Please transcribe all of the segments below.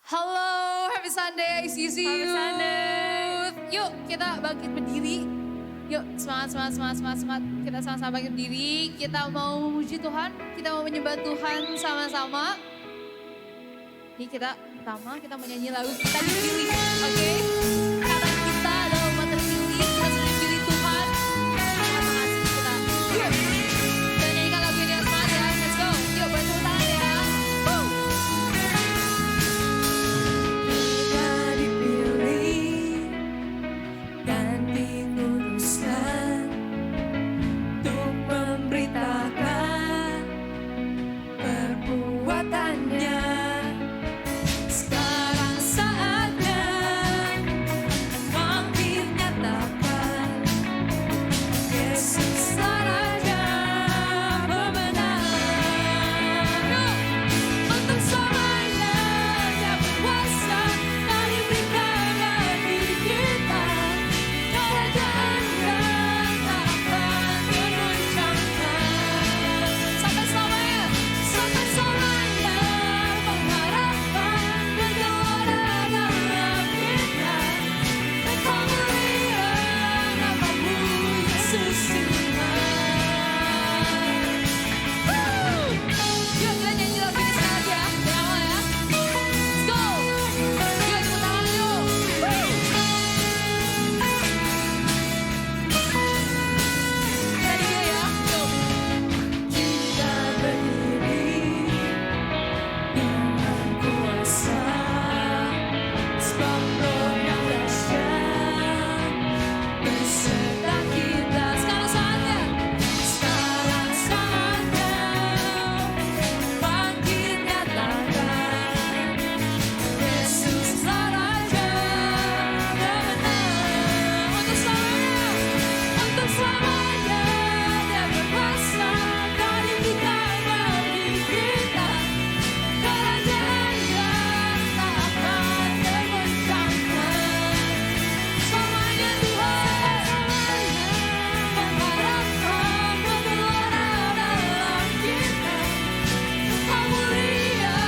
Halo, happy Sunday, see you. Happy Sunday. Yuk kita bangkit berdiri. Yuk semangat. Kita sama-sama bangkit berdiri. Kita mau memuji Tuhan, kita mau menyembah Tuhan sama-sama. Ini kita pertama kita menyanyi lagu kita dipilih, oke? Karena kita adalah umat terpilih, kita sudah dipilih Tuhan. Tuhan mengasihi kita. Yuk, kita nyanyikan lagu ini yang semangat ya. Let's go. Yuk bantu tangan ya. Woo. Kita dipilih dan dikuduskan untuk memberitakan perbuatannya. Sekarang saatnya emang dinyatakan Yesus Raja pemenang. Untuk selamanya Dia berkuasa dan diberikan bagi kita kerajaan yang tak akan tergoncangkan. Sampai selamanya pengharapan bergelora dalam kita. Engkau mulia namamu Yesus Tuhan. Yuk kita nyanyi lagu ini sekali ya. Dari awal ya. Let's go. Yuk tepuk tangan yuk. Ready dulu ya. Yuk. Kita berdiri dengan kuasa, sebab Roh yang dahsyat beserta kita. Sekarang saatnya bangkit nyatakan Yesus Raja pemenang. Untuk selamanya Dia berkuasa dan diberikan bagi kita kerajaan yang tak akan tergoncangkan. Selamanya Tuhan, pengharapan bergelora dalam kita. Engkau mulia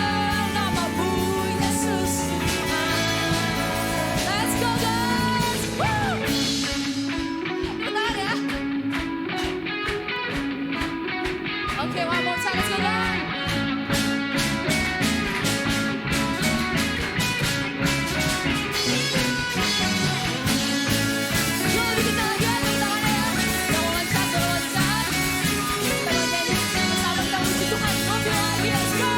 namamu Yesus Tuhan. Let's go guys. Woo. Bentar ya. Oke, one more time. Let's go guys. Yuk lebih kita lagi ya, tepuk tangannya ya. Yang mau loncat, loncat. Kita mau nyanyi sama-sama, kita puji Tuhan. Ambil lagi, let's go.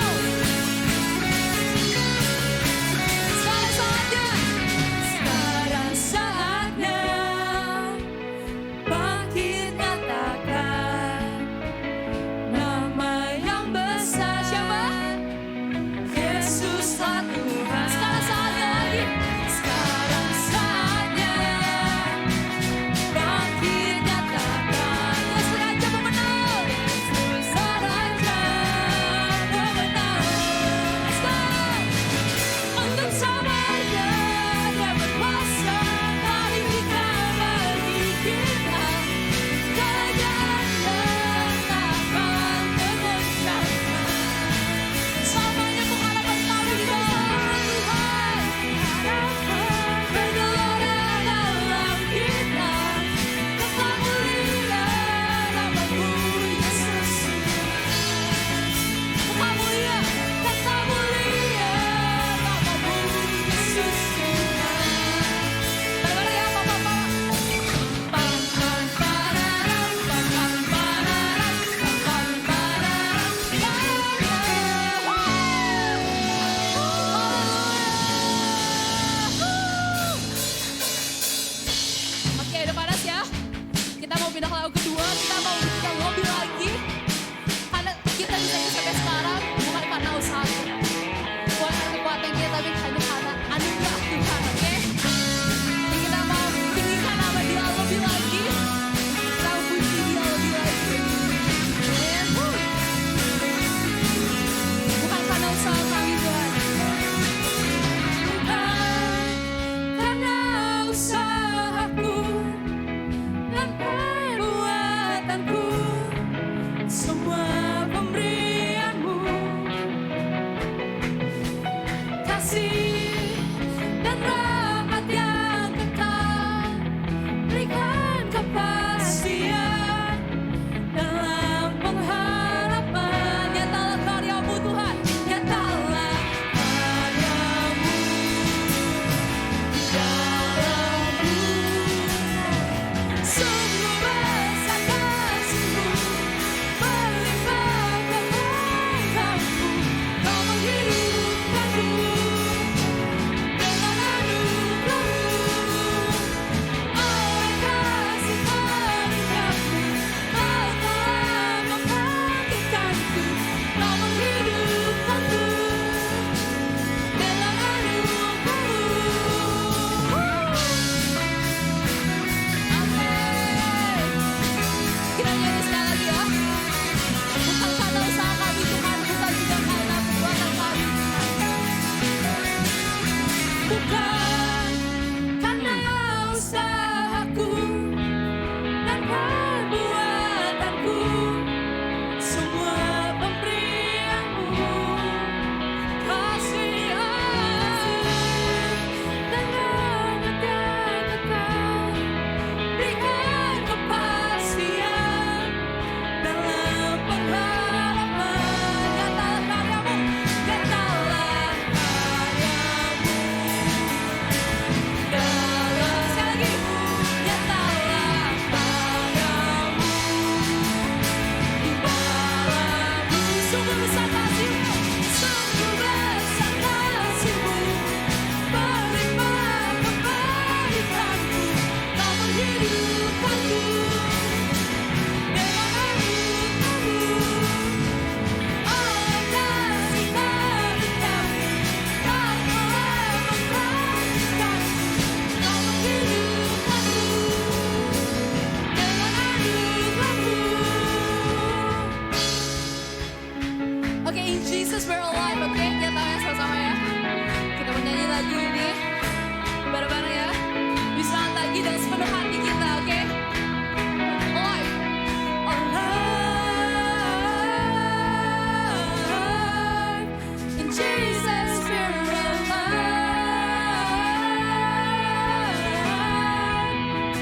Sekarang saatnya bangkit nyatakan nama yang besar. Jesus, we're alive, oke? Kita tahu ya sama-sama ya. Kita menyanyi lagu ini bareng-bareng ya. Bisa lagi dengan sepenuh hati kita, oke? Alive. Alive in Jesus, we're alive.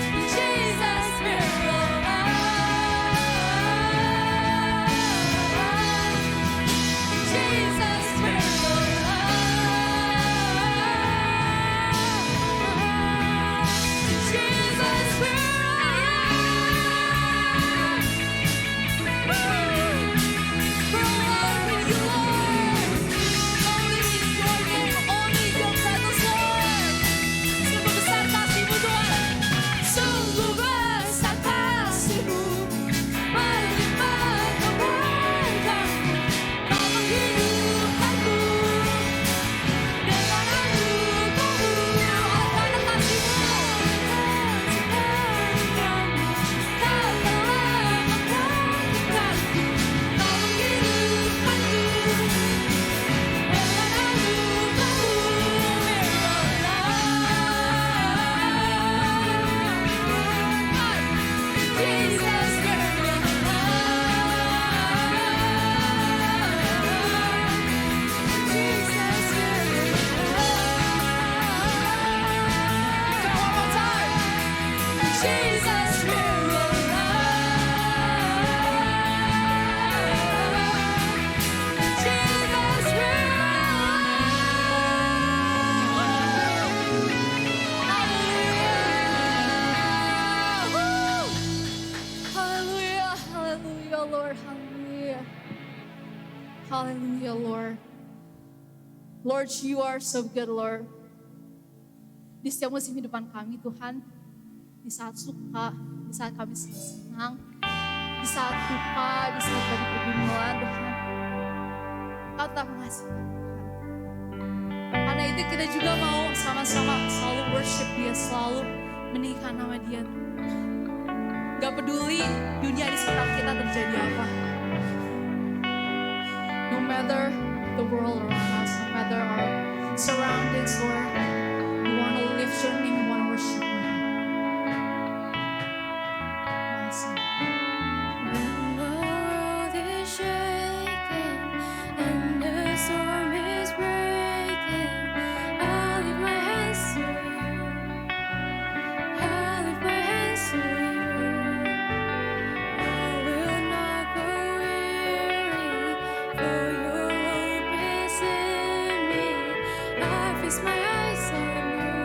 In Jesus, we're alive. In Jesus, we're alive. In Jesus, we're Sungguh besar kasih-Mu, melimpah kebaikan-Mu, Kau menghidupkanku dengan anugerah-Mu. Karena kasih-Mu, Kau telah membangkitkanku, Kau menghidupkanku dengan Jesus, we're alive. Jesus, we're Hallelujah, hallelujah, Lord, hallelujah. Hallelujah, Lord. Lord, you are so good, Lord. Di setiap musim hidupan kami, Tuhan, di saat suka, di saat kami senang, di saat duka, di saat kami kebingungan, Tuhan, Kau telah mengasihi kami, Tuhan. Karena itu kita juga mau sama-sama selalu worship Dia, selalu meninggikan nama Dia. Gak peduli dunia di sekitar kita terjadi apa. No matter the world around us, no matter our surroundings, Lord, we want to lift your name, we want to worship you. When the world is shaking and the storm is breaking, I lift my hands to you. I lift my hands to you. I will not go weary, for your hope is in me. I fix my eyes on you.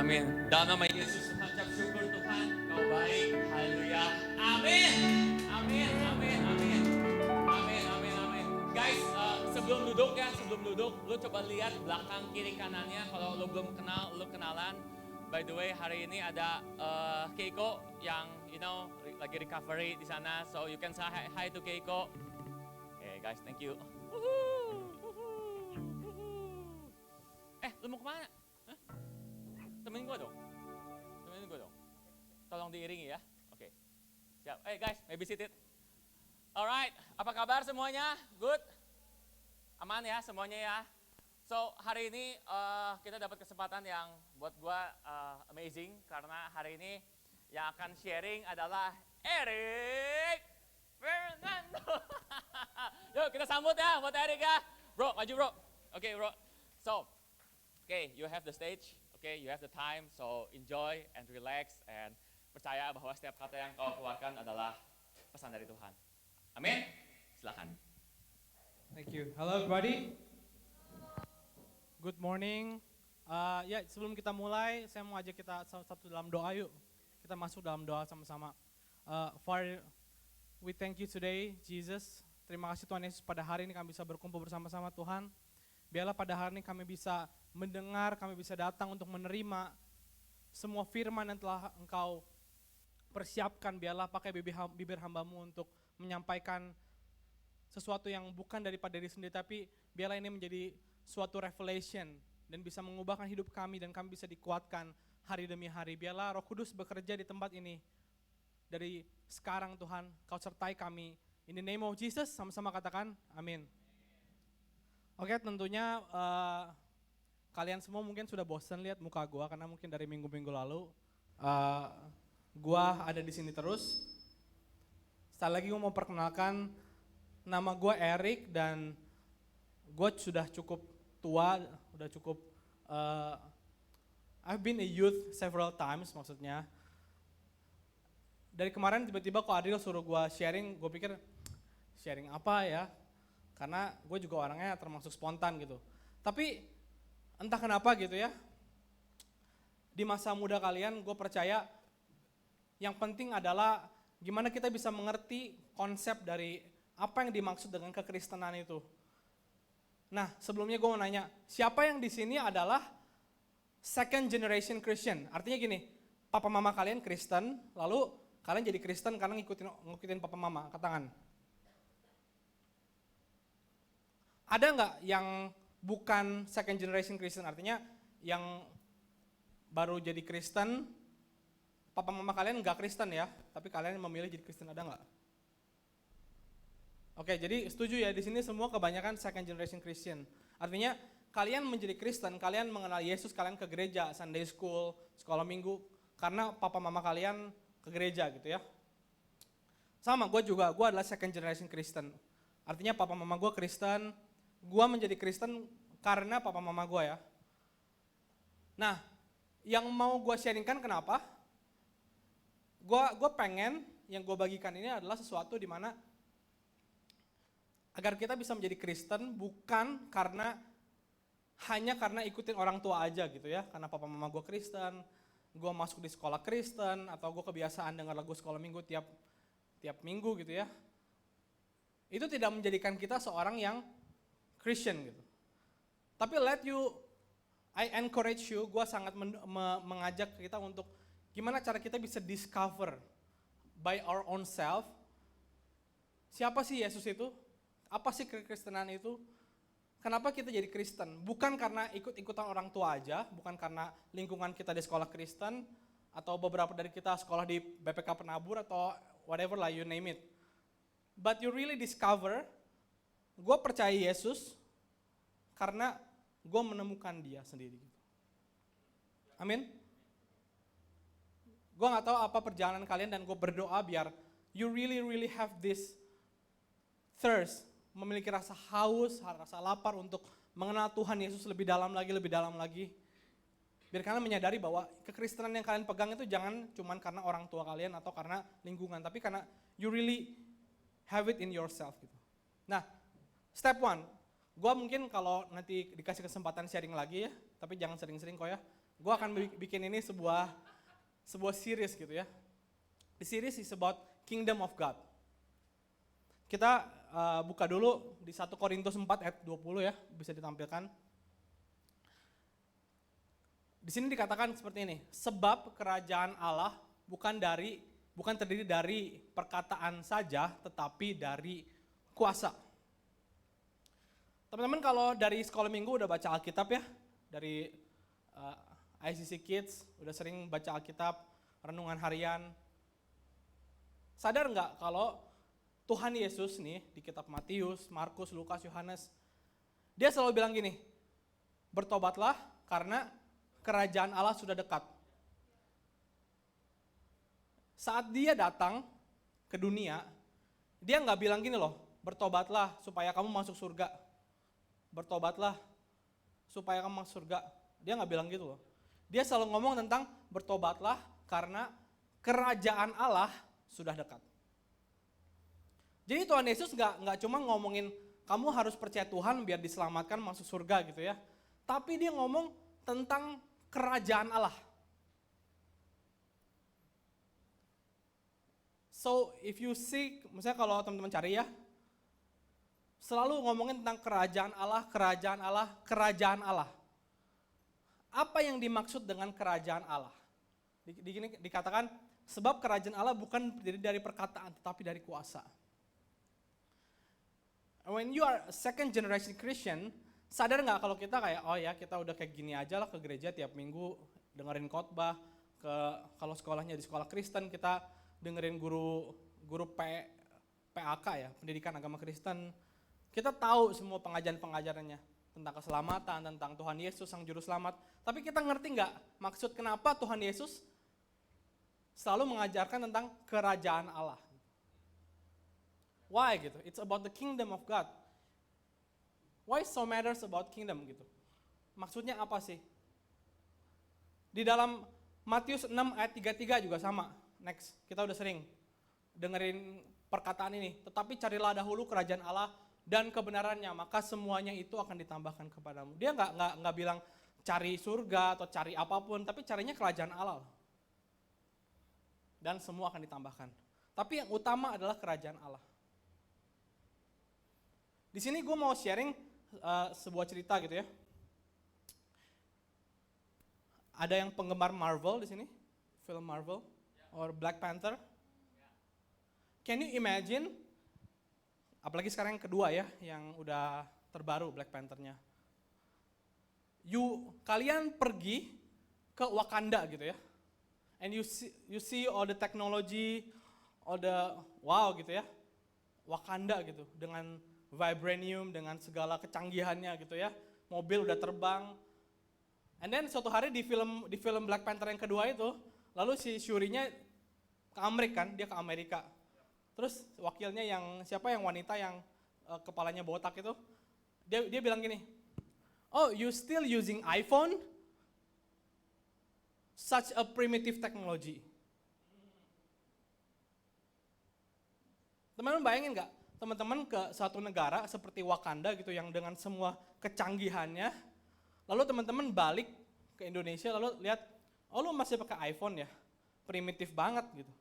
Amin. Dalam nama Yesus Tuhan, ucap syukur Tuhan, Kau baik. Haleluya. Amin. Amin. Amin. Amin. Amin. Amin. Amin. Guys, sebelum duduk, lu coba lihat belakang kiri kanannya. Kalau lu belum kenal, lu kenalan. By the way, hari ini ada Keiko yang lagi recovery di sana. So you can say hi to Keiko. Okay, guys, thank you. Lu mau kemana? Hah? Temenin gue dong. Tolong diiringi ya. Oke. Siap. Guys, maybe seated. Alright, apa kabar semuanya? Good? Aman ya semuanya ya? So, hari ini kita dapat kesempatan yang buat gue amazing. Karena hari ini yang akan sharing adalah Eric Fernando. Yuk kita sambut ya buat Eric ya. Bro, maju bro. Oke bro. So, you have the stage. You have the time. So, enjoy and relax. And percaya bahwa setiap kata yang kau keluarkan adalah pesan dari Tuhan. Amin. Silakan. Thank you. Hello everybody. Good morning. Sebelum kita mulai, saya mau ajak kita satu dalam doa yuk. Kita masuk dalam doa sama-sama. Father, we thank you today, Jesus. Terima kasih Tuhan Yesus, pada hari ini kami bisa berkumpul bersama-sama Tuhan. Biarlah pada hari ini kami bisa mendengar, kami bisa datang untuk menerima semua firman yang telah Engkau persiapkan. Biarlah pakai bibir hambamu untuk menyampaikan sesuatu yang bukan daripada diri sendiri, tapi biarlah ini menjadi suatu revelation dan bisa mengubahkan hidup kami dan kami bisa dikuatkan hari demi hari. Biarlah Roh Kudus bekerja di tempat ini. Dari sekarang Tuhan, Kau sertai kami. In the name of Jesus, sama-sama katakan amin. Oke, tentunya kalian semua mungkin sudah bosan lihat muka gua karena mungkin dari minggu-minggu lalu gua ada di sini terus. Sekali lagi gua mau perkenalkan, nama gua Eric dan gua sudah cukup tua, udah cukup I've been a youth several times maksudnya. Dari kemarin tiba-tiba kok Adil suruh gua sharing, gua pikir sharing apa ya? Karena gue juga orangnya termasuk spontan gitu. Tapi entah kenapa gitu ya, di masa muda kalian gue percaya yang penting adalah gimana kita bisa mengerti konsep dari apa yang dimaksud dengan kekristenan itu. Nah sebelumnya gue mau nanya, siapa yang di sini adalah second generation Christian? Artinya gini, papa mama kalian Kristen, lalu kalian jadi Kristen karena ngikutin papa mama, angkat tangan. Ada nggak yang bukan second generation Christian, artinya yang baru jadi Kristen, papa mama kalian nggak Kristen ya, tapi kalian memilih jadi Kristen, ada nggak? Oke, jadi setuju ya, di sini semua kebanyakan second generation Christian. Artinya kalian menjadi Kristen, kalian mengenal Yesus, kalian ke gereja, Sunday school, sekolah minggu, karena papa mama kalian ke gereja gitu ya. Sama, gue adalah second generation Kristen. Artinya papa mama gue Kristen, gue menjadi Kristen karena papa mama gue ya. Nah, yang mau gue sharingkan kenapa? Gue pengen yang gue bagikan ini adalah sesuatu di mana agar kita bisa menjadi Kristen bukan hanya karena ikutin orang tua aja gitu ya. Karena papa mama gue Kristen, gue masuk di sekolah Kristen, atau gue kebiasaan dengar lagu sekolah minggu tiap minggu gitu ya. Itu tidak menjadikan kita seorang yang Christian gitu. Tapi I encourage you, gue sangat mengajak kita untuk gimana cara kita bisa discover by our own self, siapa sih Yesus itu, apa sih kekristenan itu, kenapa kita jadi Kristen. Bukan karena ikut-ikutan orang tua aja, bukan karena lingkungan kita di sekolah Kristen, atau beberapa dari kita sekolah di BPK Penabur, atau whatever lah, you name it. But you really discover, gue percaya Yesus karena gue menemukan dia sendiri. Amin. Gue gak tahu apa perjalanan kalian dan gue berdoa biar you really have this thirst, memiliki rasa haus, rasa lapar untuk mengenal Tuhan Yesus lebih dalam lagi. Biar kalian menyadari bahwa kekristenan yang kalian pegang itu jangan cuma karena orang tua kalian atau karena lingkungan, tapi karena you really have it in yourself gitu. Nah, step 1, gue mungkin kalau nanti dikasih kesempatan sharing lagi ya, tapi jangan sering-sering kok ya. Gue akan bikin ini sebuah series gitu ya. The series is about Kingdom of God. Kita buka dulu di 1 Korintus 4 ayat 20 ya, bisa ditampilkan. Di sini dikatakan seperti ini, sebab kerajaan Allah bukan terdiri dari perkataan saja, tetapi dari kuasa. Teman-teman kalau dari sekolah minggu udah baca Alkitab ya, dari ICC Kids udah sering baca Alkitab, renungan harian. Sadar nggak kalau Tuhan Yesus nih di kitab Matius, Markus, Lukas, Yohanes, dia selalu bilang gini, bertobatlah karena kerajaan Allah sudah dekat. Saat dia datang ke dunia, dia nggak bilang gini loh, bertobatlah supaya kamu masuk surga. Bertobatlah supaya kamu masuk surga. Dia nggak bilang gitu loh. Dia selalu ngomong tentang bertobatlah karena kerajaan Allah sudah dekat. Jadi Tuhan Yesus nggak cuma ngomongin kamu harus percaya Tuhan biar diselamatkan masuk surga gitu ya. Tapi dia ngomong tentang kerajaan Allah. So if you see, misalnya kalau teman-teman cari ya, selalu ngomongin tentang kerajaan Allah, kerajaan Allah, kerajaan Allah. Apa yang dimaksud dengan kerajaan Allah? Dikatakan, sebab kerajaan Allah bukan terdiri dari perkataan, tetapi dari kuasa. When you are a second generation Christian, sadar nggak kalau kita kayak, oh ya kita udah kayak gini aja lah ke gereja tiap minggu, dengerin khotbah, kalau sekolahnya di sekolah Kristen, kita dengerin guru PAK ya, pendidikan agama Kristen. Kita tahu semua pengajaran-pengajarannya tentang keselamatan, tentang Tuhan Yesus sang juru selamat. Tapi kita ngerti nggak maksud kenapa Tuhan Yesus selalu mengajarkan tentang kerajaan Allah? Why gitu? It's about the kingdom of God. Why so matters about kingdom gitu? Maksudnya apa sih? Di dalam Matius 6 ayat 33 juga sama. Next, kita udah sering dengerin perkataan ini. Tetapi carilah dahulu kerajaan Allah dan kebenarannya, maka semuanya itu akan ditambahkan kepadamu. Dia nggak bilang cari surga atau cari apapun, tapi carinya kerajaan Allah. Dan semua akan ditambahkan. Tapi yang utama adalah kerajaan Allah. Di sini gue mau sharing sebuah cerita gitu ya. Ada yang penggemar Marvel di sini, film Marvel, or Black Panther. Can you imagine? Apalagi sekarang yang kedua ya, yang udah terbaru Black Panther-nya. Kalian pergi ke Wakanda gitu ya, and you see all the technology, all the wow gitu ya, Wakanda gitu dengan vibranium, dengan segala kecanggihannya gitu ya, mobil udah terbang. And then suatu hari di film Black Panther yang kedua itu, lalu si Shuri-nya ke Amerika kan, dia ke Amerika. Terus wakilnya yang wanita yang kepalanya botak itu, dia bilang gini, oh you still using iPhone? Such a primitive technology. Teman-teman bayangin nggak? Teman-teman ke suatu negara seperti Wakanda gitu yang dengan semua kecanggihannya, lalu teman-teman balik ke Indonesia lalu lihat, oh lu masih pakai iPhone ya, primitif banget gitu.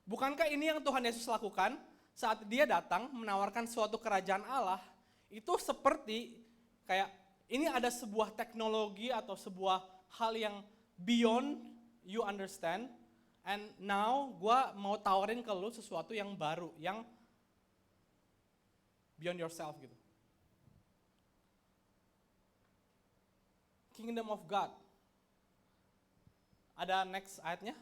Bukankah ini yang Tuhan Yesus lakukan saat dia datang menawarkan suatu kerajaan Allah, itu seperti kayak ini ada sebuah teknologi atau sebuah hal yang beyond you understand. And now gue mau tawarin ke lu sesuatu yang baru, yang beyond yourself gitu. Kingdom of God. Ada next ayatnya?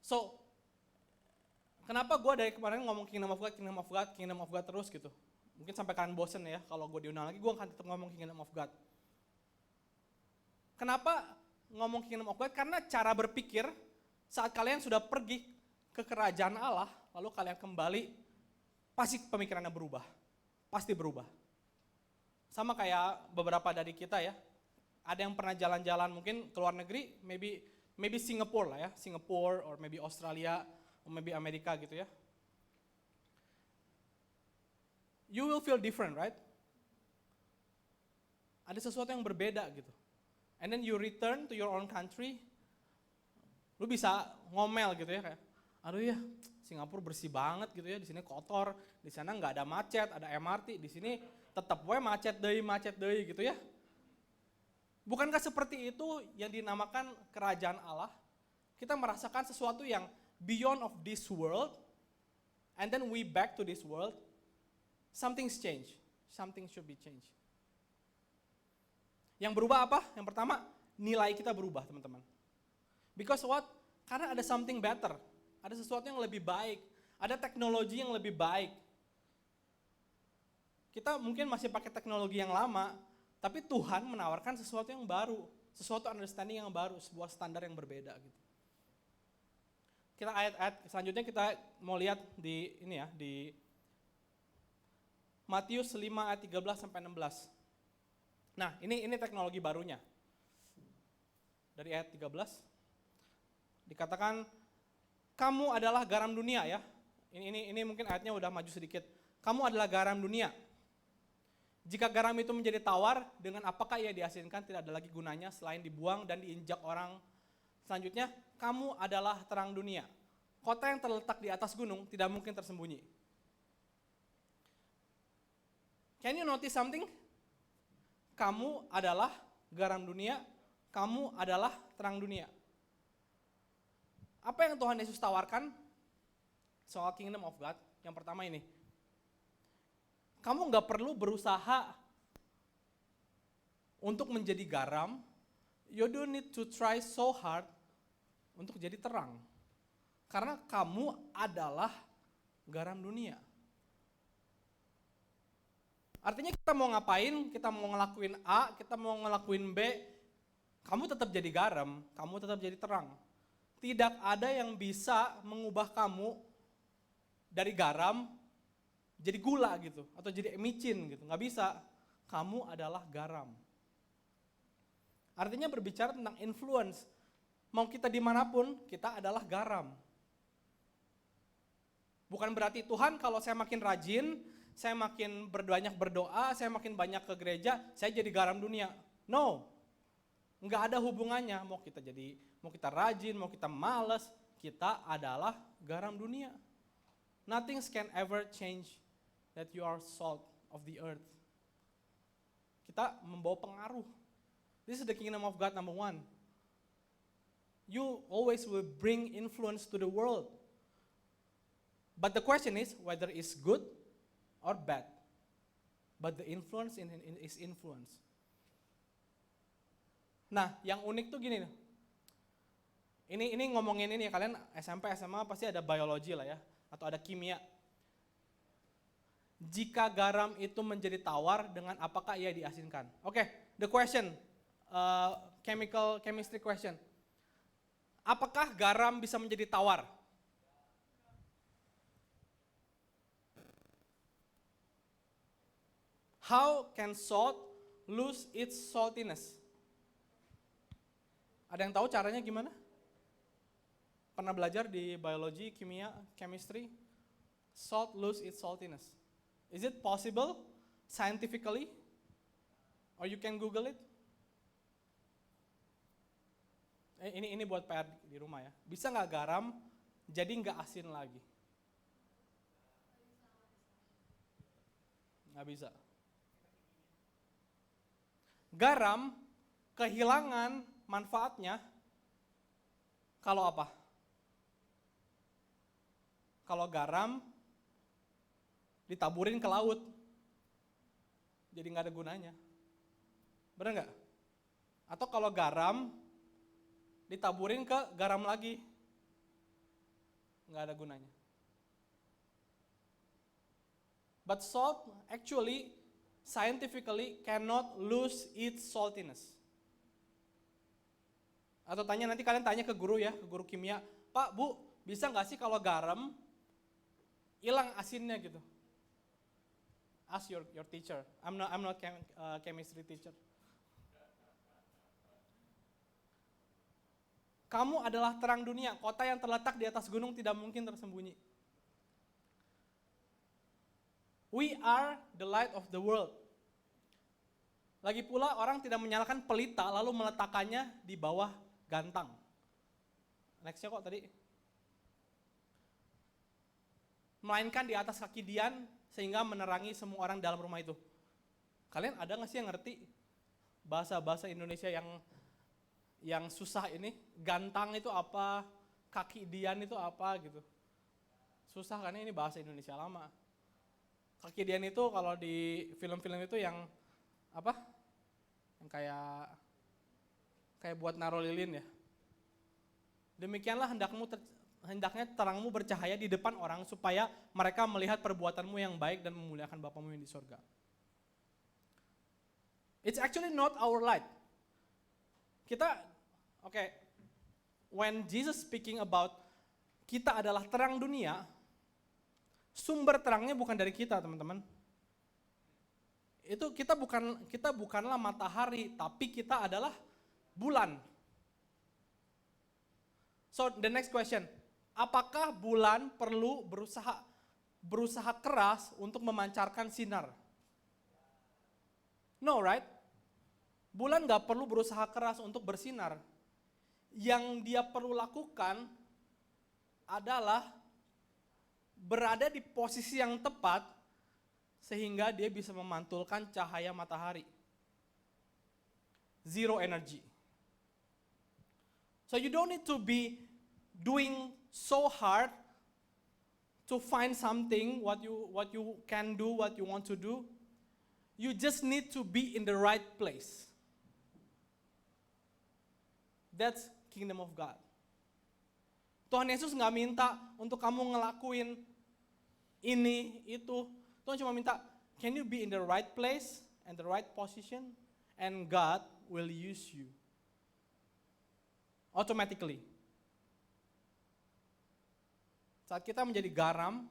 So, kenapa gue dari kemarin ngomong Kingdom of God, Kingdom of God, Kingdom of God terus gitu? Mungkin sampai kalian bosen ya, kalau gue diundang lagi gue akan tetap ngomong Kingdom of God. Kenapa ngomong Kingdom of God? Karena cara berpikir saat kalian sudah pergi ke kerajaan Allah, lalu kalian kembali, pasti pemikirannya berubah. Pasti berubah. Sama kayak beberapa dari kita ya, ada yang pernah jalan-jalan mungkin ke luar negeri, maybe Singapore lah ya, Singapore or maybe Australia, or maybe Amerika gitu ya. You will feel different, right? ada sesuatu yang berbeda gitu. And then you return to your own country, lu bisa ngomel gitu ya kayak, aduh ya Singapura bersih banget gitu ya, di sini kotor, di sana nggak ada macet, ada MRT, di sini tetap we macet deui gitu ya. Bukankah seperti itu yang dinamakan kerajaan Allah? Kita merasakan sesuatu yang beyond of this world, and then we back to this world, something's changed, something should be changed. Yang berubah apa? Yang pertama, nilai kita berubah teman-teman. Because what? Karena ada something better, ada sesuatu yang lebih baik, ada teknologi yang lebih baik. Kita mungkin masih pakai teknologi yang lama, tapi Tuhan menawarkan sesuatu yang baru, sesuatu understanding yang baru, sebuah standar yang berbeda gitu. Kita ayat-ayat selanjutnya kita mau lihat di ini ya, di Matius 5 ayat 13 sampai 16. Nah, ini teknologi barunya. Dari ayat 13 dikatakan kamu adalah garam dunia ya. Ini mungkin ayatnya udah maju sedikit. Kamu adalah garam dunia. Jika garam itu menjadi tawar, dengan apakah ia diasinkan tidak ada lagi gunanya selain dibuang dan diinjak orang. Selanjutnya, kamu adalah terang dunia. Kota yang terletak di atas gunung tidak mungkin tersembunyi. Can you notice something? Kamu adalah garam dunia, kamu adalah terang dunia. Apa yang Tuhan Yesus tawarkan soal kingdom of God? Yang pertama ini, kamu gak perlu berusaha untuk menjadi garam, you don't need to try so hard untuk jadi terang. Karena kamu adalah garam dunia. Artinya kita mau ngapain, kita mau ngelakuin A, kita mau ngelakuin B, kamu tetap jadi garam, kamu tetap jadi terang. Tidak ada yang bisa mengubah kamu dari garam jadi gula gitu, atau jadi micin gitu, nggak bisa. Kamu adalah garam. Artinya berbicara tentang influence. Mau kita dimanapun, kita adalah garam. Bukan berarti Tuhan kalau saya makin rajin, saya makin banyak berdoa, saya makin banyak ke gereja, saya jadi garam dunia. No, nggak ada hubungannya. Mau kita rajin, mau kita malas, kita adalah garam dunia. Nothing can ever change that you are salt of the earth. Kita membawa pengaruh. This is the kingdom of God number 1. You always will bring influence to the world. But the question is whether it's good or bad. But the influence is influence. Nah, yang unik tuh gini. Ini ngomongin ini kalian SMP, SMA pasti ada biologi lah ya, atau ada kimia. Jika garam itu menjadi tawar, dengan apakah ia diasinkan? Oke, the question, chemistry question. Apakah garam bisa menjadi tawar? How can salt lose its saltiness? Ada yang tahu caranya gimana? Pernah belajar di biologi, kimia, chemistry? Salt lose its saltiness. Is it possible scientifically? Or you can Google it? Ini buat PR di rumah ya. Bisa nggak garam jadi nggak asin lagi? Nggak bisa. Garam kehilangan manfaatnya kalau apa? Kalau garam ditaburin ke laut, jadi nggak ada gunanya. Benar nggak? Atau kalau garam ditaburin ke garam lagi, nggak ada gunanya. But salt actually scientifically cannot lose its saltiness. Atau nanti kalian tanya ke guru ya, ke guru kimia, Pak, Bu, bisa nggak sih kalau garam hilang asinnya gitu? Ask your teacher. I'm not chemistry teacher. Kamu adalah terang dunia, kota yang terletak di atas gunung tidak mungkin tersembunyi. We are the light of the world. Lagi pula orang tidak menyalakan pelita lalu meletakkannya di bawah gantang. Nextnya kok tadi? Melainkan di atas kaki Dian sehingga menerangi semua orang dalam rumah itu. Kalian ada nggak sih yang ngerti bahasa-bahasa Indonesia yang susah ini? Gantang itu apa? Kaki Dian itu apa gitu? Susah kan ini bahasa Indonesia lama. Kaki Dian itu kalau di film-film itu yang apa? Yang kayak buat naro lilin ya. Demikianlah hendaknya terangmu bercahaya di depan orang supaya mereka melihat perbuatanmu yang baik dan memuliakan Bapamu yang di sorga. It's actually not our light. When Jesus speaking about kita adalah terang dunia, sumber terangnya bukan dari kita, teman-teman. Itu kita bukanlah matahari, tapi kita adalah bulan. So the next question, apakah bulan perlu berusaha keras untuk memancarkan sinar? No, right? Bulan gak perlu berusaha keras untuk bersinar. Yang dia perlu lakukan adalah berada di posisi yang tepat sehingga dia bisa memantulkan cahaya matahari. Zero energy. So you don't need to be doing so hard to find something what you can do, what you want to do. You just need to be in the right place. That's kingdom of God. Tuhan Yesus nggak minta untuk kamu ngelakuin ini, itu. Tuhan cuma minta, can you be in the right place and the right position? And God will use you. Automatically. Saat kita menjadi garam,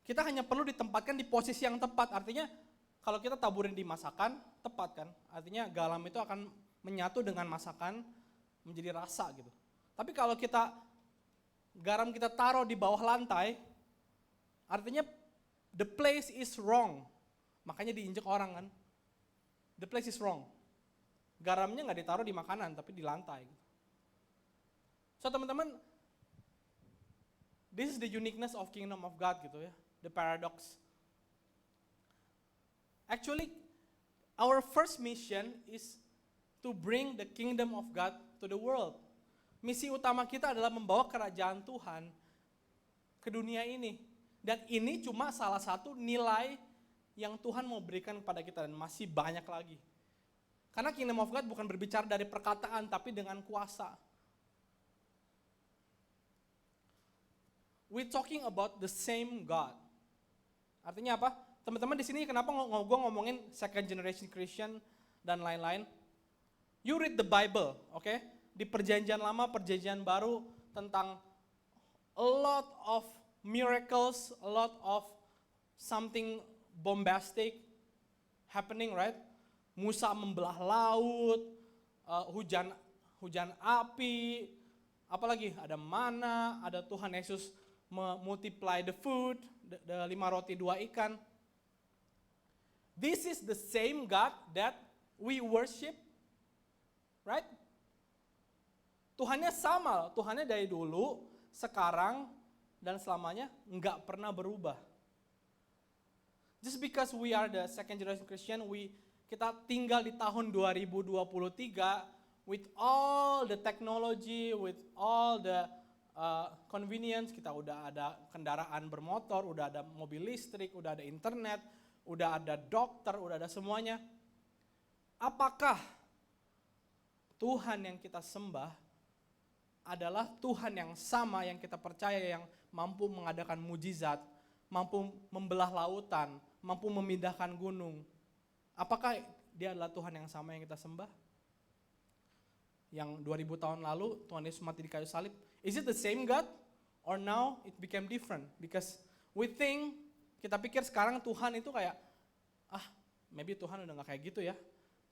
kita hanya perlu ditempatkan di posisi yang tepat. Artinya, kalau kita taburin di masakan, tepat kan? Artinya garam itu akan menyatu dengan masakan, menjadi rasa gitu. Tapi kalau garam kita taruh di bawah lantai, artinya the place is wrong. Makanya diinjek orang kan. The place is wrong. Garamnya nggak ditaruh di makanan, tapi di lantai. So teman-teman, this is the uniqueness of kingdom of God gitu ya. The paradox. Actually, our first mission is to bring the kingdom of God to the world. Misi utama kita adalah membawa kerajaan Tuhan ke dunia ini. Dan ini cuma salah satu nilai yang Tuhan mau berikan kepada kita dan masih banyak lagi. Karena kingdom of God bukan berbicara dari perkataan tapi dengan kuasa. We're talking about the same God. Artinya apa? Teman-teman di sini kenapa gue ngomongin second generation Christian dan lain-lain? You read the Bible, oke? Di perjanjian lama, perjanjian baru tentang a lot of miracles, a lot of something bombastic happening, right? Musa membelah laut, hujan api, apalagi ada mana, ada Tuhan Yesus multiply the food, the 5 roti 2 ikan. This is the same God that we worship, right? Tuhannya sama, Tuhannya dari dulu, sekarang, dan selamanya nggak pernah berubah. Just because we are the second generation Christian, kita tinggal di tahun 2023 with all the technology, with all the convenience, kita udah ada kendaraan bermotor, udah ada mobil listrik, udah ada internet, udah ada dokter, udah ada semuanya. Apakah Tuhan yang kita sembah adalah Tuhan yang sama yang kita percaya, yang mampu mengadakan mujizat, mampu membelah lautan, mampu memindahkan gunung? Apakah dia adalah Tuhan yang sama yang kita sembah? Yang 2000 tahun lalu Tuhan Yesus mati di kayu salib. Is it the same God? Or now it became different? Because we think, kita pikir sekarang Tuhan itu kayak, maybe Tuhan udah gak kayak gitu ya.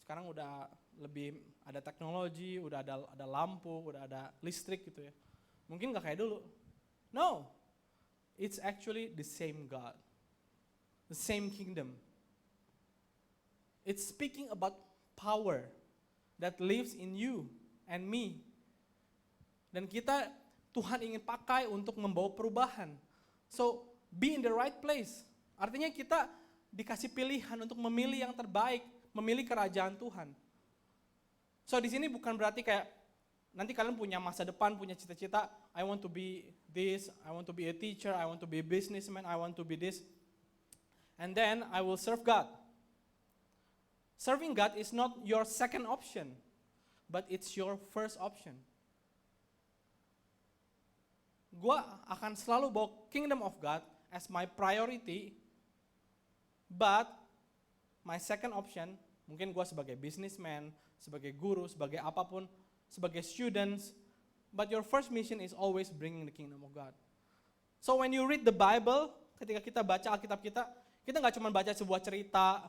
Sekarang udah lebih ada teknologi, udah ada lampu, udah ada listrik gitu ya. Mungkin gak kayak dulu. No, it's actually the same God. The same kingdom. It's speaking about power that lives in you and me. Dan kita, Tuhan ingin pakai untuk membawa perubahan. So, be in the right place. Artinya kita dikasih pilihan untuk memilih yang terbaik, memilih kerajaan Tuhan. So, di sini bukan berarti kayak nanti kalian punya masa depan, punya cita-cita, I want to be this, I want to be a teacher, I want to be a businessman, I want to be this. And then I will serve God. Serving God is not your second option, but it's your first option. Gua akan selalu bawa kingdom of God as my priority, but my second option, mungkin gua sebagai businessman, sebagai guru, sebagai apapun, sebagai students, but your first mission is always bringing the kingdom of God. So when you read the Bible, ketika kita baca Alkitab kita nggak cuma baca sebuah cerita,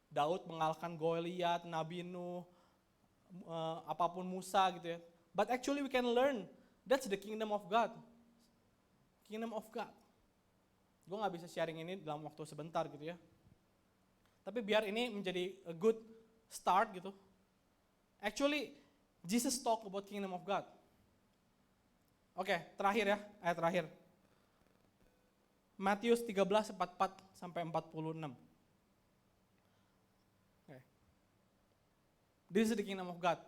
Daud mengalahkan Goliat, Nabi Nuh, apapun Musa gitu ya. But actually we can learn, that's the kingdom of God. Kingdom of God. Gue gak bisa sharing ini dalam waktu sebentar gitu ya. Tapi biar ini menjadi a good start gitu. Actually, Jesus talk about kingdom of God. Oke, terakhir ya, ayat terakhir. Matius 13, 44 sampai 46. This is the kingdom of God.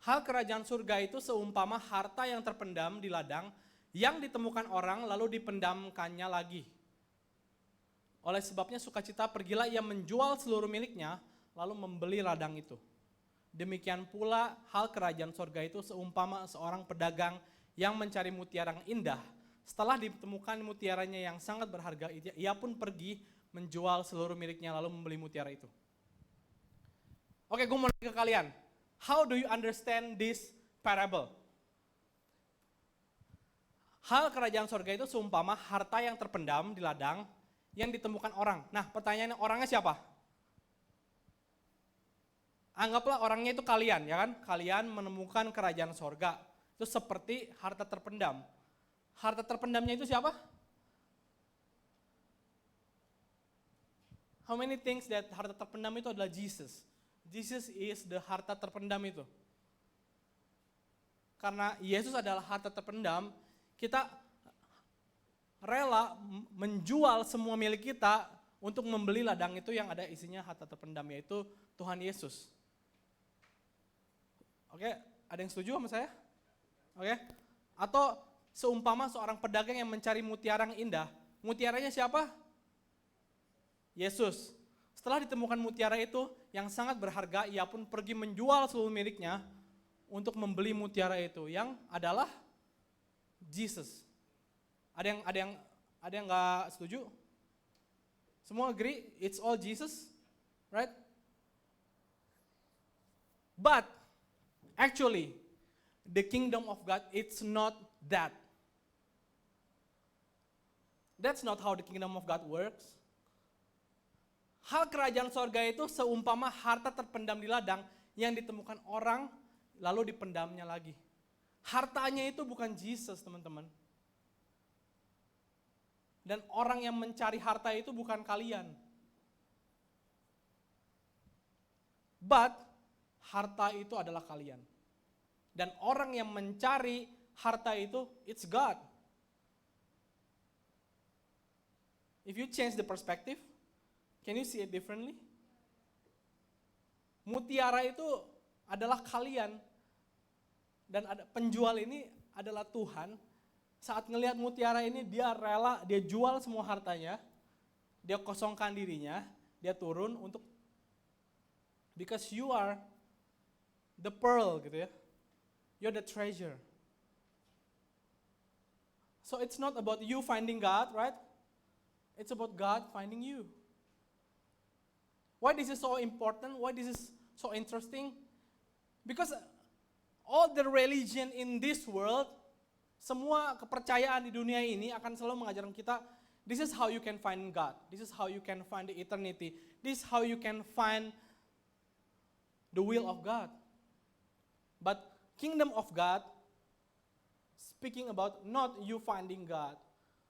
Hal kerajaan surga itu seumpama harta yang terpendam di ladang yang ditemukan orang lalu dipendamkannya lagi. Oleh sebabnya sukacita pergilah ia menjual seluruh miliknya lalu membeli ladang itu. Demikian pula hal kerajaan surga itu seumpama seorang pedagang yang mencari mutiara yang indah. Setelah ditemukan mutiaranya yang sangat berharga, ia pun pergi menjual seluruh miliknya lalu membeli mutiara itu. Oke, gue mau nanya ke kalian. How do you understand this parable? Hal kerajaan surga itu seumpama harta yang terpendam di ladang yang ditemukan orang. Nah, pertanyaannya orangnya siapa? Anggaplah orangnya itu kalian, ya kan? Kalian menemukan kerajaan surga. Itu seperti harta terpendam. Harta terpendamnya itu siapa? How many things that harta terpendam itu adalah Jesus? Jesus is the harta terpendam itu. Karena Yesus adalah harta terpendam, kita rela menjual semua milik kita untuk membeli ladang itu yang ada isinya harta terpendam, yaitu Tuhan Yesus. Oke, ada yang setuju sama saya? Oke, atau seumpama seorang pedagang yang mencari mutiara yang indah, mutiaranya siapa? Yesus. Setelah ditemukan mutiara itu yang sangat berharga, ia pun pergi menjual seluruh miliknya untuk membeli mutiara itu yang adalah Jesus. Ada yang nggak setuju? Semua agree? It's all Jesus, right? But actually, the kingdom of God, it's not that. That's not how the kingdom of God works. Hal kerajaan sorga itu seumpama harta terpendam di ladang yang ditemukan orang lalu dipendamnya lagi. Hartanya itu bukan Jesus, teman-teman. Dan orang yang mencari harta itu bukan kalian. But harta itu adalah kalian. Dan orang yang mencari harta itu, it's God. If you change the perspective, can you see it differently? Mutiara itu adalah kalian. Dan penjual ini adalah Tuhan. Saat ngelihat mutiara ini, dia rela, dia jual semua hartanya. Dia kosongkan dirinya, dia turun untuk, because you are the pearl gitu ya. You're the treasure. So it's not about you finding God, right? It's about God finding you. Why this is so important? Why this is so interesting? Because all the religion in this world, semua kepercayaan di dunia ini akan selalu mengajarkan kita, this is how you can find God. This is how you can find the eternity. This is how you can find the will of God. But kingdom of God, speaking about not you finding God,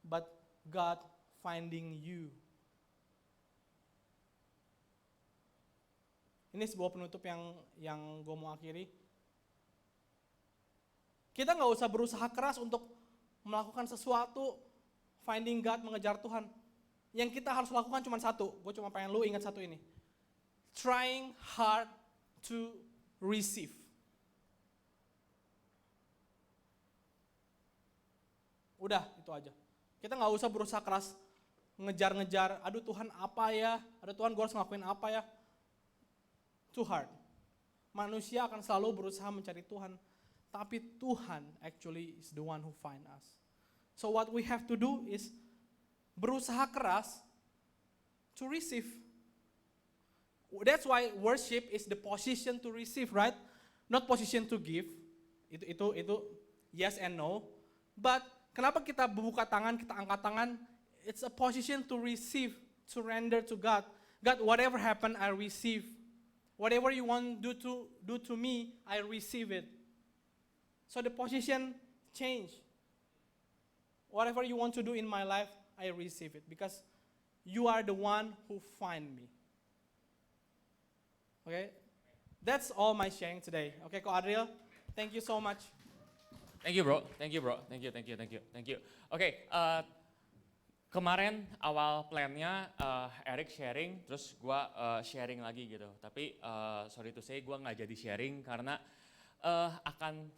but God finding you. Ini sebuah penutup yang gue mau akhiri. Kita nggak usah berusaha keras untuk melakukan sesuatu, finding God, mengejar Tuhan. Yang kita harus lakukan cuma satu, gue cuma pengen lu ingat satu ini. Trying hard to receive. Udah, itu aja. Kita nggak usah berusaha keras ngejar-ngejar, aduh Tuhan apa ya, aduh Tuhan gue harus ngelakuin apa ya. Too hard. Manusia akan selalu berusaha mencari Tuhan, tapi Tuhan actually is the one who find us. So what we have to do is berusaha keras to receive. That's why worship is the position to receive, right? Not position to give. Itu yes and no. But kenapa kita buka tangan, kita angkat tangan? It's a position to receive, surrender to God. God, whatever happen, I receive. Whatever you want to do to me, I receive it. So the position change. Whatever you want to do in my life, I receive it. Because you are the one who find me. Okay? That's all my sharing today. Okay, Ko Adriel, thank you so much. Thank you bro. Thank you. Oke, kemarin awal plannya Eric sharing, terus gue sharing lagi gitu. Tapi sorry to say gue nggak jadi sharing karena akan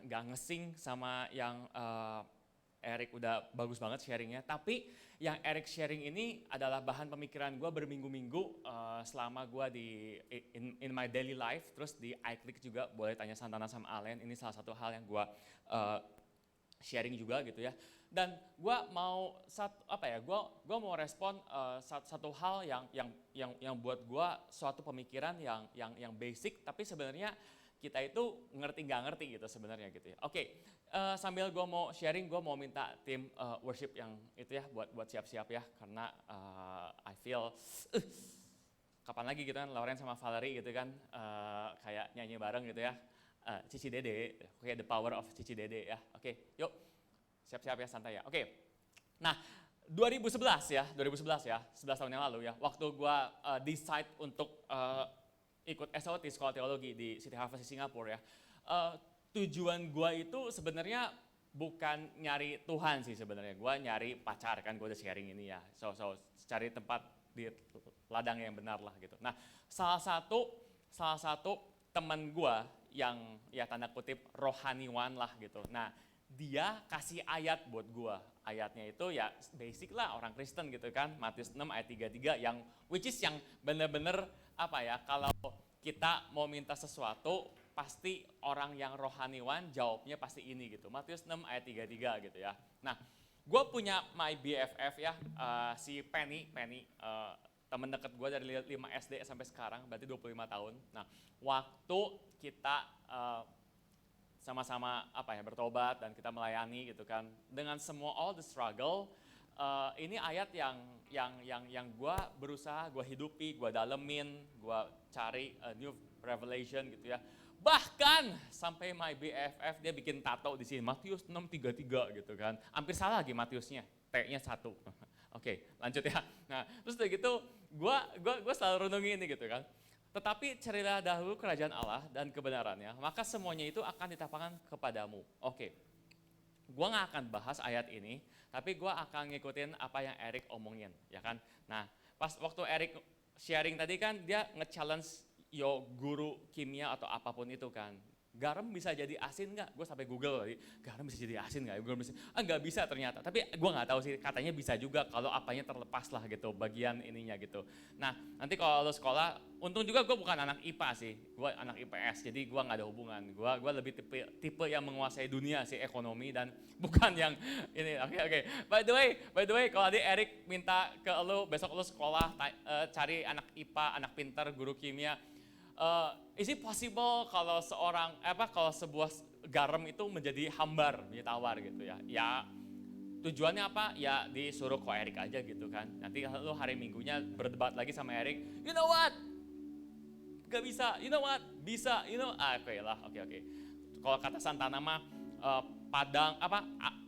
nggak ngesing sama yang Eric udah bagus banget sharingnya. Tapi yang Eric sharing ini adalah bahan pemikiran gue berminggu-minggu selama gue in my daily life. Terus di iClick juga boleh tanya Santana sama Allen. Ini salah satu hal yang gue sharing juga gitu ya. Dan gue mau gue mau respon satu hal yang buat gue suatu pemikiran yang basic, tapi sebenarnya kita itu ngerti nggak ngerti gitu sebenarnya gitu ya. Oke, sambil gue mau sharing, gue mau minta tim worship yang itu ya buat siap-siap ya, karena I feel kapan lagi gitu kan Lauren sama Valerie gitu kan kayak nyanyi bareng gitu ya. Cici Dede, kayak the power of Cici Dede ya. Oke, yuk. Siap-siap ya, santai ya. Oke. Nah, 2011 ya, 11 tahun yang lalu ya, waktu gue decide untuk ikut SOT, Sekolah Teologi di City Harvest di Singapura ya. Tujuan gue itu sebenarnya bukan nyari Tuhan sih sebenarnya. Gue nyari pacar, kan gue udah sharing ini ya. So cari tempat di ladang yang benar lah gitu. Nah, salah satu teman gue yang ya tanda kutip rohaniwan lah gitu. Nah, dia kasih ayat buat gua. Ayatnya itu ya basic lah orang Kristen gitu kan. Matius 6 ayat 33 yang which is yang bener-bener kalau kita mau minta sesuatu pasti orang yang rohaniwan jawabnya pasti ini gitu. Matius 6 ayat 33 gitu ya. Nah, gua punya my BFF ya, si Penny teman dekat gua dari 5 SD sampai sekarang, berarti 25 tahun. Nah, waktu kita sama-sama bertobat dan kita melayani gitu kan, dengan semua all the struggle, ini ayat yang gue berusaha gue hidupi, gue dalemin, gue cari a new revelation gitu ya. Bahkan sampai my BFF dia bikin tato di sini Matius 6:33 gitu kan, hampir salah lagi Matiusnya, T-nya 1. Oke, lanjut ya. Nah terus udah gitu gue selalu renungin ini gitu kan. Tetapi carilah dahulu kerajaan Allah dan kebenarannya, maka semuanya itu akan ditapahkan kepadamu. Oke, gue gak akan bahas ayat ini, tapi gue akan ngikutin apa yang Eric omongin, ya kan. Nah, pas waktu Eric sharing tadi kan, dia nge-challenge yo guru kimia atau apapun itu kan. Garam bisa jadi asin nggak? Gue sampai Google tadi, garam bisa jadi asin nggak? Nggak bisa ternyata. Tapi gue nggak tahu sih, katanya bisa juga kalau apanya terlepas lah gitu, bagian ininya gitu. Nah nanti kalau lo sekolah, untung juga gue bukan anak IPA sih, gue anak IPS, jadi gue nggak ada hubungan. Gue lebih tipe yang menguasai dunia sih, ekonomi dan bukan yang ini. Oke. By the way, kalau tadi Eric minta ke lo besok lo sekolah cari anak IPA, anak pintar, guru kimia. Is it possible kalau sebuah garam itu menjadi hambar, menjadi tawar gitu ya? Ya tujuannya apa? Ya disuruh ke Eric aja gitu kan. Nanti lo hari Minggunya berdebat lagi sama Eric. You know what? Gak bisa. You know what? Bisa. You know? Oke. Kalau kata Santana mah Padang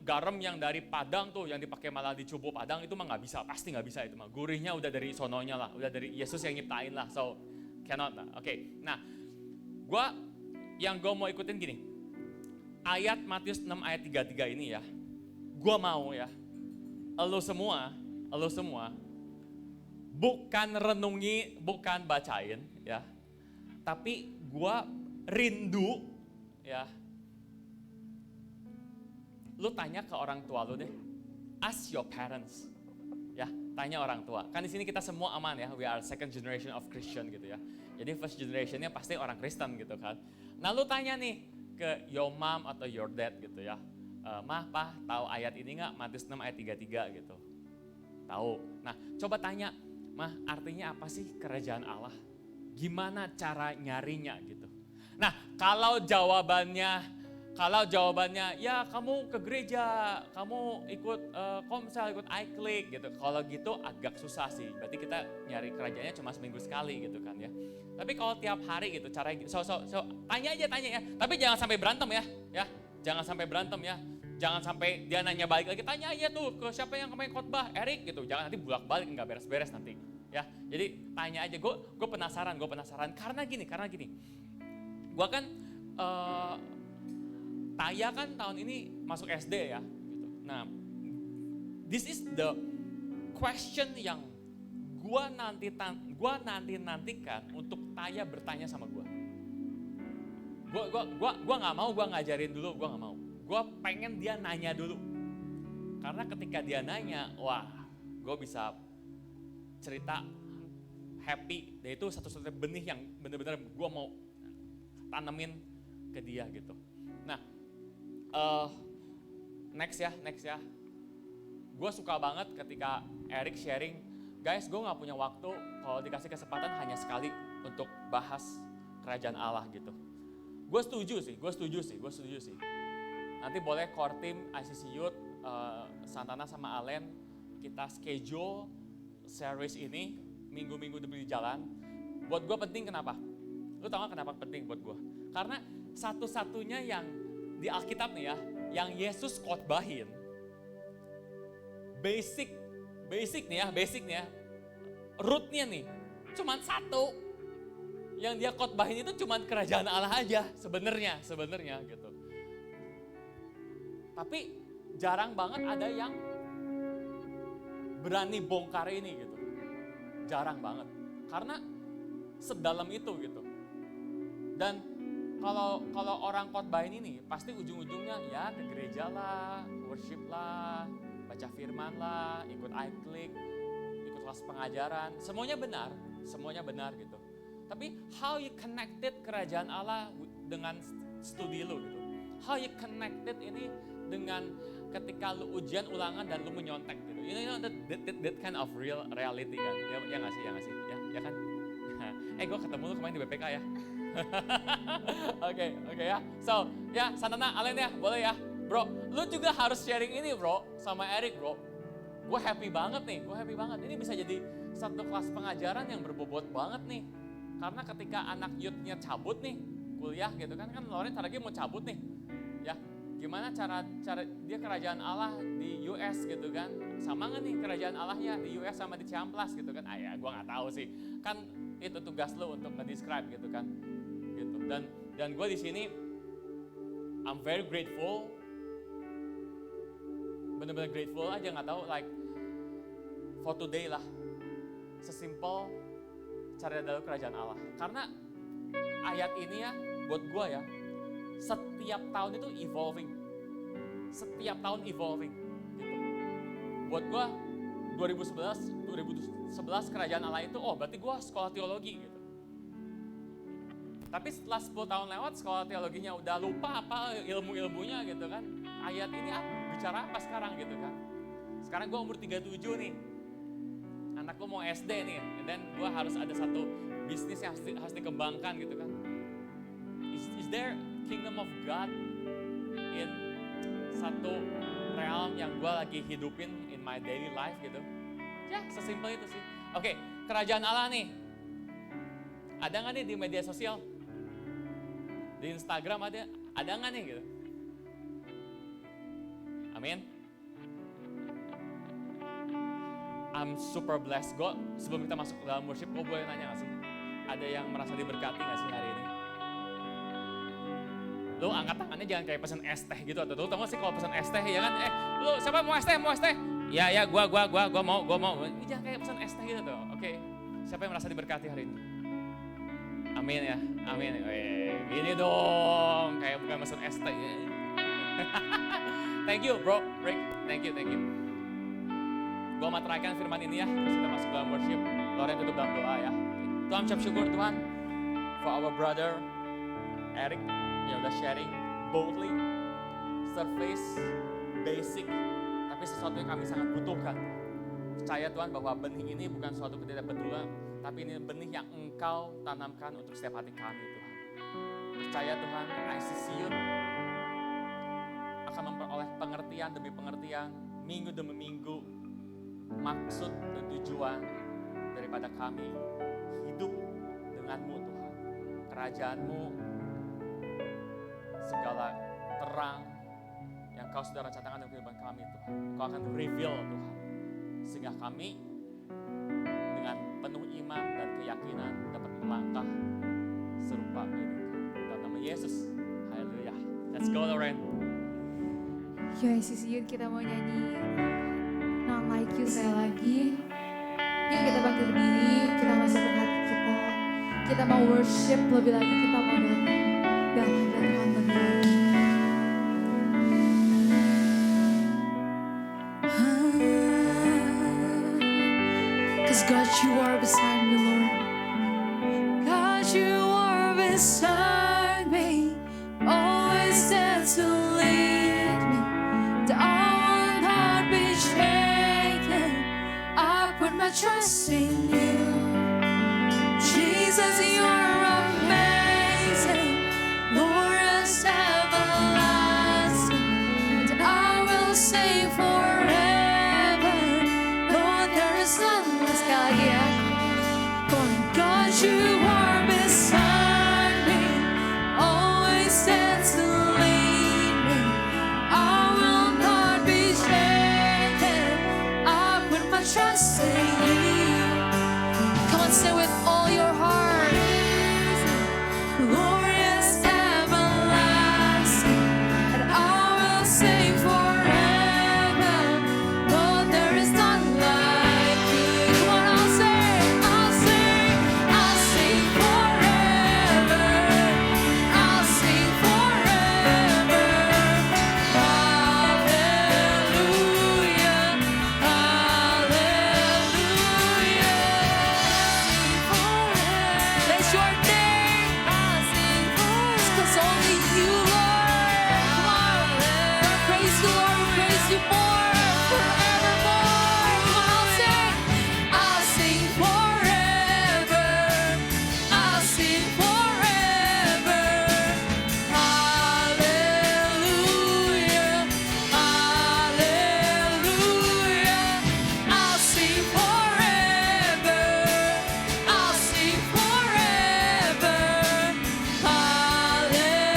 garam yang dari Padang tuh yang dipakai malah di Cubo Padang itu mah nggak bisa, pasti nggak bisa itu mah. Gurihnya udah dari sononya lah, udah dari Yesus yang nyiptain lah. So Cannot. Oke. Nah, yang gue mau ikutin gini. Ayat Matius 6 ayat 33 ini ya. Gue mau ya. Lo semua bukan renungi, bukan bacain ya. Tapi gue rindu ya. Lu tanya ke orang tua lu deh. Ask your parents. Ya, tanya orang tua. Kan di sini kita semua aman ya. We are second generation of Christian gitu ya. Jadi first generationnya pasti orang Kristen gitu kan. Nah lu tanya nih ke your mom atau your dad gitu ya. Mah, pa, tahu ayat ini nggak? Matius 6 ayat 33 gitu. Tahu. Nah coba tanya, mah artinya apa sih kerajaan Allah? Gimana cara nyarinya gitu. Nah kalau jawabannya ya kamu ke gereja, kamu ikut komsel, ikut iClick gitu. Kalau gitu agak susah sih. Berarti kita nyari kerajaannya cuma seminggu sekali gitu kan ya. Tapi kalau tiap hari gitu caranya tanya ya. Tapi jangan sampai berantem ya. Jangan sampai berantem ya. Jangan sampai dia nanya balik lagi, tanya aja tuh ke siapa yang kemarin khotbah, Erik gitu. Jangan nanti bulak-balik nggak beres-beres nanti. Ya, jadi tanya aja. Gue penasaran. Karena gini. Gue kan Taya kan tahun ini masuk SD ya. Gitu. Nah, this is the question yang gue nantikan untuk Taya bertanya sama gue. Gue nggak mau gue ngajarin dulu, gue nggak mau. Gue pengen dia nanya dulu. Karena ketika dia nanya, wah, gue bisa cerita happy. Dan itu satu-satunya benih yang benar-benar gue mau tanemin ke dia gitu. Nah, next ya. Gue suka banget ketika Erik sharing, guys, gue nggak punya waktu kalau dikasih kesempatan hanya sekali untuk bahas kerajaan Allah gitu. Gue setuju sih. Nanti boleh core team ICC Youth, Santana sama Alen, kita schedule series ini minggu-minggu demi jalan. Buat gue penting kenapa? Lu tau gak kenapa penting buat gue? Karena satu-satunya yang di Alkitab nih ya, yang Yesus khotbahin, basic nih ya, rootnya nih, cuman satu. Yang dia khotbahin itu cuman kerajaan Allah aja sebenarnya gitu. Tapi jarang banget ada yang berani bongkar ini gitu. Jarang banget. Karena sedalam itu gitu. Dan kalau orang khotbahin ini pasti ujung-ujungnya ya ke gereja lah, worship lah, baca firman lah, ikut iClick, ikut kelas pengajaran. Semuanya benar gitu. Tapi how you connected kerajaan Allah dengan studi lu gitu. How you connected ini dengan ketika lu ujian ulangan dan lu menyontek gitu. You know that kind of reality kan. Ya nggak sih? Ya kan? Gue ketemu lu kemarin di BPK ya. Oke ya. So, ya Santana, Alen ya, boleh ya. Bro, lu juga harus sharing ini bro, sama Erik bro. Gue happy banget nih. Ini bisa jadi satu kelas pengajaran yang berbobot banget nih. Karena ketika anak youth-nya cabut nih, kuliah gitu kan Loren lagi mau cabut nih. Ya, gimana cara dia kerajaan Allah di US gitu kan. Sama nggak nih kerajaan Allahnya di US sama di Ciamplas gitu kan. Ya gue nggak tahu sih. Kan itu tugas lo untuk nge-describe gitu kan. Gitu. Dan gue di sini I'm very grateful. Bener-bener grateful aja, nggak tahu like for today lah. Sesimpel cari dalam kerajaan Allah. Karena ayat ini ya buat gue ya, setiap tahun itu evolving. Gitu. Buat gue 2011 kerajaan Allah itu, berarti gue sekolah teologi gitu. Tapi setelah 10 tahun lewat, sekolah teologinya udah lupa apa ilmu-ilmunya gitu kan. Ayat ini bicara apa sekarang gitu kan. Sekarang gue umur 37 nih. Anak gue mau SD nih, dan gue harus ada satu bisnis yang harus dikembangkan gitu kan. Is there kingdom of God in satu realm yang gue lagi hidupin in my daily life gitu? Ya, sesimpel itu sih. Oke, kerajaan Allah nih. Ada nggak nih di media sosial? Di Instagram ada nggak nih gitu? Amin. I'm super blessed. Gue sebelum kita masuk ke dalam worship, gue boleh nanya gak sih? Ada yang merasa diberkati gak sih hari ini? Lu angkat tangannya jangan kayak pesen es teh gitu. Atau lu tau gak sih kalau pesen es teh ya kan? Lu siapa mau es teh? Mau es teh? Ya gua mau. Ini jangan kayak pesen es teh gitu tuh. Oke. Siapa yang merasa diberkati hari ini? Amin ya, amin. Gini dong, kayak bukan pesen es teh. Thank you bro, Rick. Thank you. Gua materaikan firman ini ya, terus kita masuk dalam worship. Loren tutup dalam doa ya. Tuhan ucap syukur Tuhan for our brother Eric yang udah sharing boldly, surface, basic, tapi sesuatu yang kami sangat butuhkan. Percaya Tuhan bahwa benih ini bukan suatu ketidakbetulan, tapi ini benih yang Engkau tanamkan untuk setiap hati kami Tuhan. Percaya Tuhan, ICCU akan memperoleh pengertian demi pengertian, minggu demi minggu, maksud dan tujuan daripada kami hidup dengan-Mu Tuhan. Kerajaan-Mu, segala terang yang Kau sudah rencanakan dalam kehidupan kami Tuhan. Kau akan reveal Tuhan. Sehingga kami dengan penuh iman dan keyakinan dapat melangkah serupa kehidupan Kau. Dalam nama Yesus, haleluya. Let's go Loren. Yo ICCU kita mau nyanyi Not Like You saya lagi. Yuk kita bangkit berdiri, kita masukkan hati kita. Kita mau worship lebih lagi, kita mau datang Tuhan lebih lagi. Cause God, you are beside me, Lord. God, you are beside me. Always there to lead me. That I will not be shaken. I put my trust in you. Jesus, you are amazing. Glorious, everlasting. And I will sing forever. Lord, there is none. Sekali lagi ya. God, you are beside me, always there to lead me. I will not be shaken. I put my trust in you. Come on, sing with all your heart. Glorious, everlasting, and I will sing forever. Lord, there is none like you. Come on, I'll sing forever. I'll sing forever. Hallelujah, hallelujah. Bless your name. I'll sing forever. It's 'cause only you, Lord. Come on, God, praise you, Lord. We praise you more, forevermore. Come on, I'll sing forever. I'll sing forever. Hallelujah, hallelujah. I'll sing forever. I'll sing forever. Hallelujah,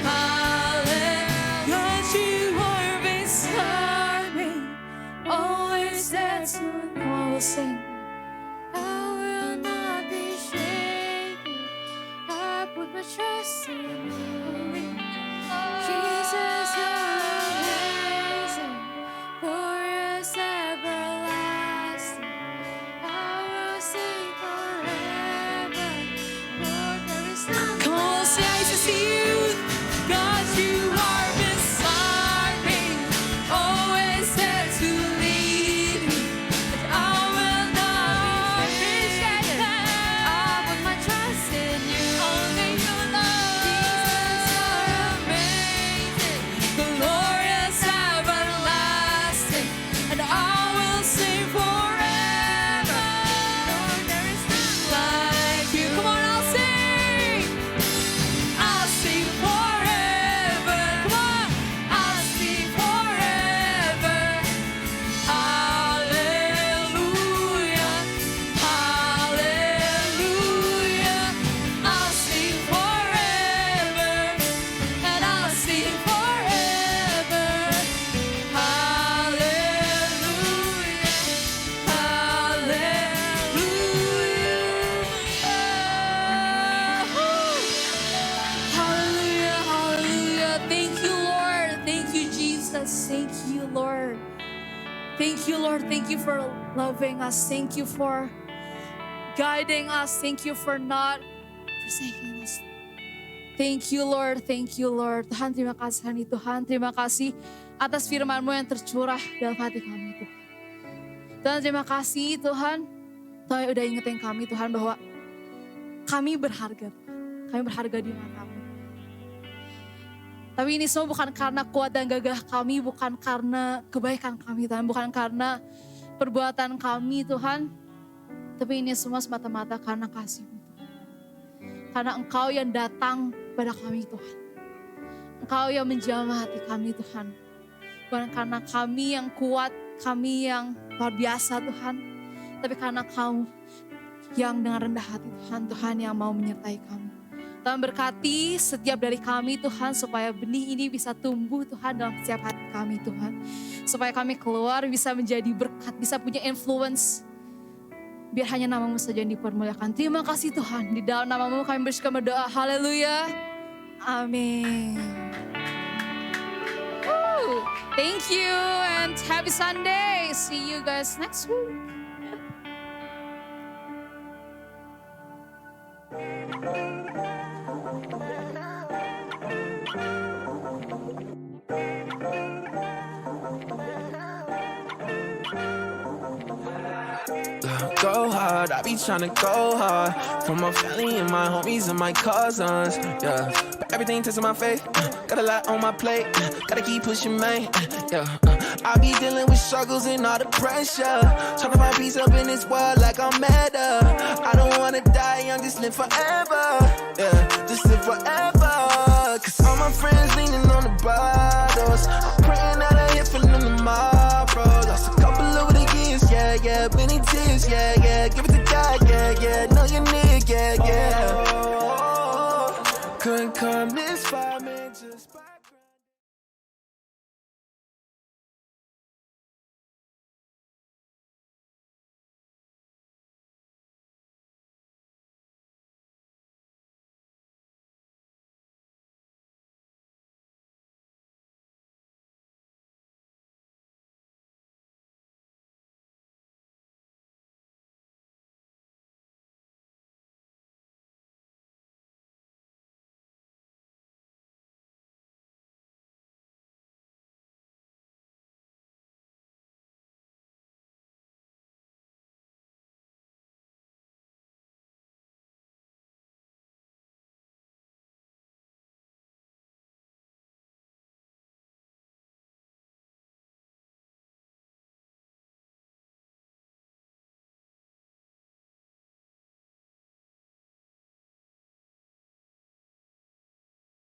hallelujah. God, you are beside me, always there to me. Come on, we'll sing. I will not be shaken. I put my trust in you. Jesus, you're amazing, glorious, everlasting. I will sing forever. Lord, there is none. Come on, we'll sing ICCU. God, you are beside me, always there to lead me. And I will not be shaken. I put my trust in you. Only you, Lord. us. Thank you, Lord. Thank you, Lord. Thank you for loving us. Thank you for guiding us. Thank you for not forsaking us. Thank you, Lord. Thank you, Lord. Tuhan, terima kasih hari ini. Tuhan, terima kasih atas firman-Mu yang tercurah dalam hati kami, Tuhan. Tuhan, terima kasih, Tuhan. Tuhan udah ingetin kami, Tuhan, bahwa kami berharga. Kami berharga di mata-Mu. Tapi ini semua bukan karena kuat dan gagah kami, bukan karena kebaikan kami, Tuhan. Bukan karena perbuatan kami, Tuhan. Tapi ini semua semata-mata karena kasih-Mu, Tuhan. Karena Engkau yang datang pada kami, Tuhan. Engkau yang menjamah hati kami, Tuhan. Bukan karena kami yang kuat, kami yang luar biasa, Tuhan. Tapi karena Kau yang dengan rendah hati, Tuhan. Tuhan yang mau menyertai kami. Tuhan berkati setiap dari kami, Tuhan, supaya benih ini bisa tumbuh, Tuhan, dalam setiap hati kami, Tuhan. Supaya kami keluar bisa menjadi berkat, bisa punya influence. Biar hanya nama-Mu saja yang dipermuliakan. Terima kasih, Tuhan. Di dalam nama-Mu kami berdoa. Haleluya. Amin. Thank you and happy Sunday. See you guys next week. Go hard, I be tryna go hard. For my family and my homies and my cousins, yeah. But everything testing my faith, got a lot on my plate, gotta keep pushing, man, yeah. I be dealing with struggles and all the pressure, tryna find peace up in this world like I'm meta. I don't wanna die young, just live forever, yeah. Just live forever, cause all my friends leaning on the bottles.